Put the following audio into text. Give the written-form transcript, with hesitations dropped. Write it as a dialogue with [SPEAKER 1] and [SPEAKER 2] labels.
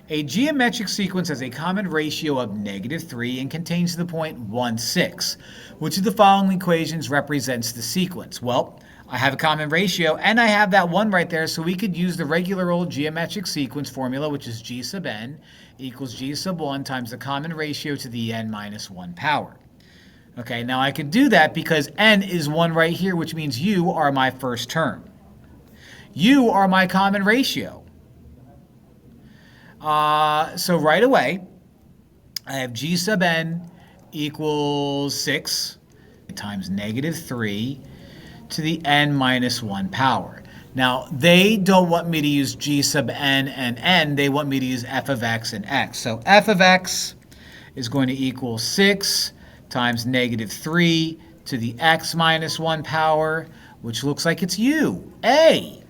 [SPEAKER 1] A geometric sequence has a common ratio of -3 and contains the point 1, 6. Which of the following equations represents the sequence? Well, I have a common ratio, and I have that 1 right there, so we could use the regular old geometric sequence formula, which is g sub n equals g sub 1 times the common ratio to the n minus 1 power. Okay, now I can do that because n is 1 right here, which means u are my first term. U are my common ratio. So right away, I have g sub n equals 6 times -3 to the n minus 1 power. Now, they don't want me to use g sub n and n. They want me to use f of x and x. So f of x is going to equal 6 times -3 to the x minus 1 power, which looks like it's u, A.